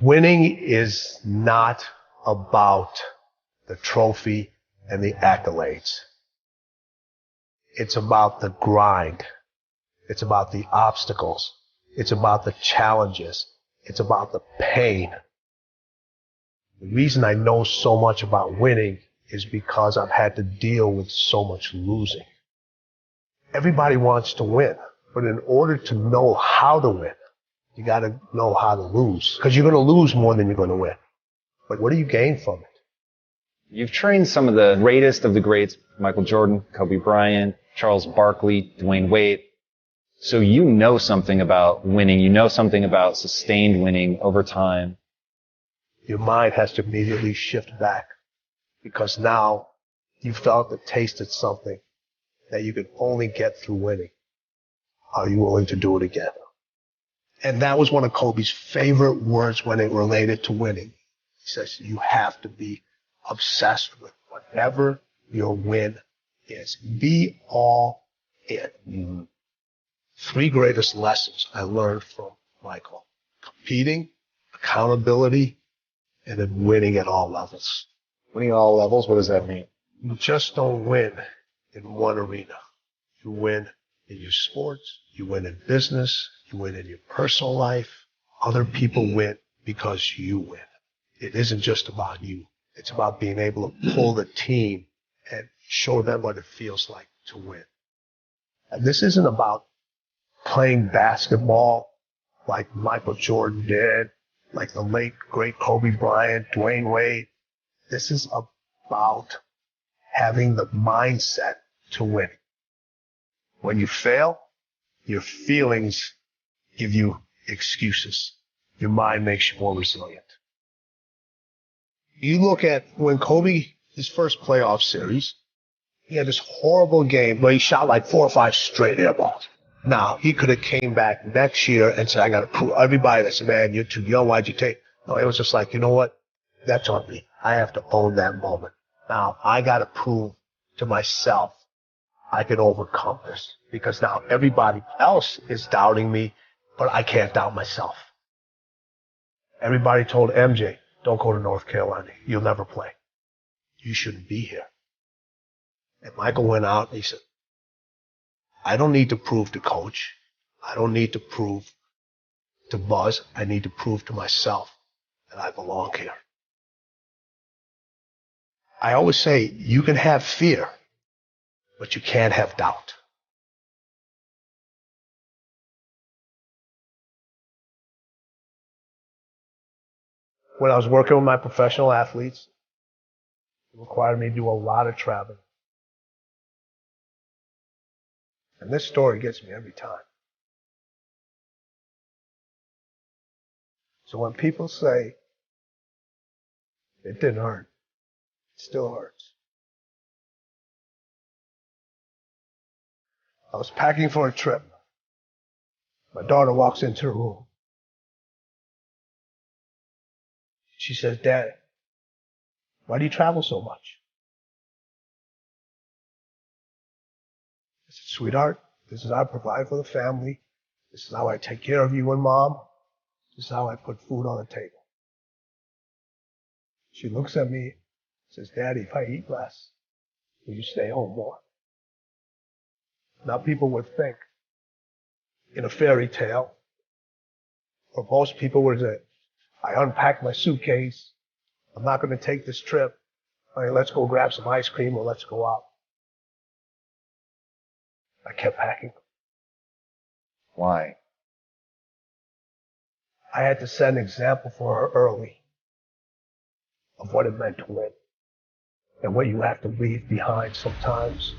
Winning is not about the trophy and the accolades. It's about the grind. It's about the obstacles. It's about the challenges. It's about the pain. The reason I know so much about winning is because I've had to deal with so much losing. Everybody wants to win, but in order to know how to win, you got to know how to lose, because you're going to lose more than you're going to win. But what do you gain from it? You've trained some of the greatest of the greats, Michael Jordan, Kobe Bryant, Charles Barkley, Dwayne Wade. So you know something about winning. You know something about sustained winning over time. Your mind has to immediately shift back, because now you felt the taste of something that you could only get through winning. Are you willing to do it again? And that was one of Kobe's favorite words when it related to winning. He says, you have to be obsessed with whatever your win is. Be all in. Mm-hmm. 3 greatest lessons I learned from Michael: competing, accountability, and then winning at all levels. Winning at all levels, what does that mean? You just don't win in one arena. You win in your sports, you win in business, you win in your personal life. Other people win because you win. It isn't just about you. It's about being able to pull the team and show them what it feels like to win. And this isn't about playing basketball like Michael Jordan did, like the late, great Kobe Bryant, Dwayne Wade. This is about having the mindset to win. When you fail, your feelings give you excuses. Your mind makes you more resilient. You look at when Kobe, his first playoff series, he had this horrible game where he shot like 4 or 5 straight air balls. Now, he could have came back next year and said, I got to prove everybody that said, man, you're too young. Why'd you take? No, it was just like, you know what? That's on me. I have to own that moment. Now, I got to prove to myself I can overcome this, because now everybody else is doubting me, but I can't doubt myself. Everybody told MJ, don't go to North Carolina. You'll never play. You shouldn't be here. And Michael went out and he said, I don't need to prove to coach. I don't need to prove to Buzz. I need to prove to myself that I belong here. I always say you can have fear, but you can't have doubt. When I was working with my professional athletes, it required me to do a lot of traveling. And this story gets me every time. So when people say it didn't hurt, it still hurts. I was packing for a trip. My daughter walks into the room. She says, Dad, why do you travel so much? I said, sweetheart, this is how I provide for the family. This is how I take care of you and Mom. This is how I put food on the table. She looks at me and says, Daddy, if I eat less, will you stay home more? Now people would think in a fairy tale, or most people would say, I unpacked my suitcase. I'm not going to take this trip. All right, let's go grab some ice cream or let's go out. I kept packing. Why? I had to set an example for her early of what it meant to win and what you have to leave behind sometimes.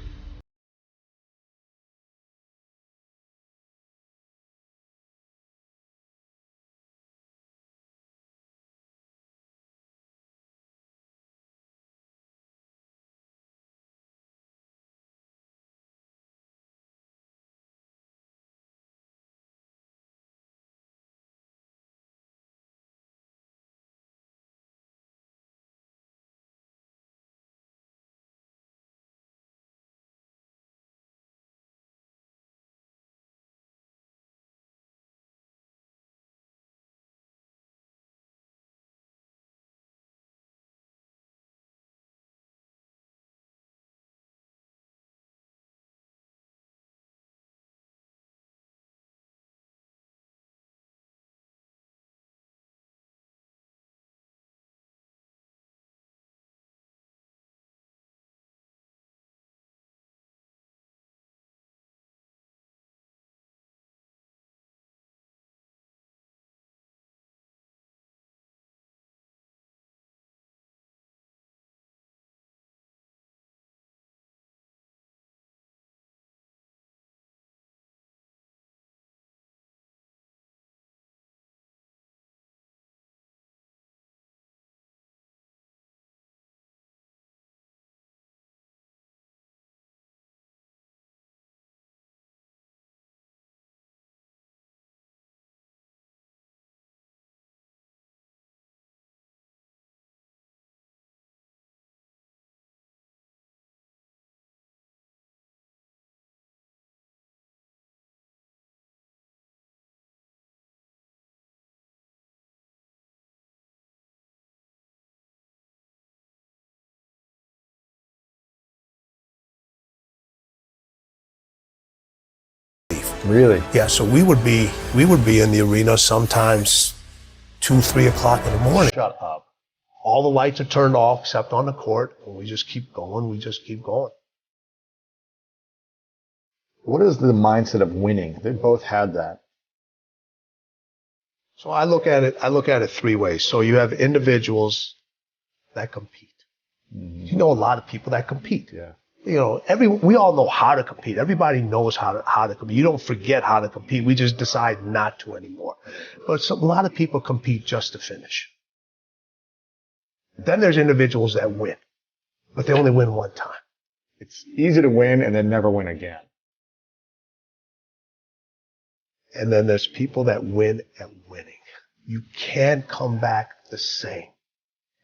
Really? Yeah, so we would be in the arena sometimes 2, 3 o'clock in the morning. Shut up. All the lights are turned off except on the court, and we just keep going. We just keep going. What is the mindset of winning? They both had that. So I look at it 3 ways. So you have individuals that compete. Mm-hmm. You know a lot of people that compete. Yeah. You know, we all know how to compete. Everybody knows how to compete. You don't forget how to compete. We just decide not to anymore. But a lot of people compete just to finish. Then there's individuals that win, but they only win one time. It's easy to win and then never win again. And then there's people that win at winning. You can't come back the same.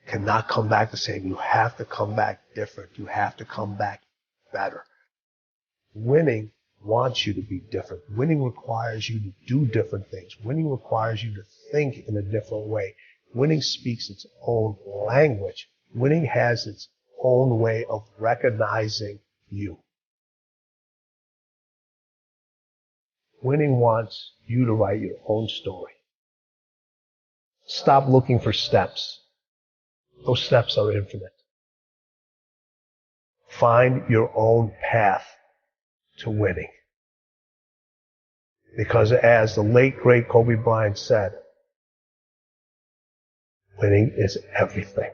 Cannot come back the same. You have to come back different. You have to come back better. Winning wants you to be different. Winning requires you to do different things. Winning requires you to think in a different way. Winning speaks its own language. Winning has its own way of recognizing you. Winning wants you to write your own story. Stop looking for steps. Those steps are infinite. Find your own path to winning. Because as the late, great Kobe Bryant said, winning is everything.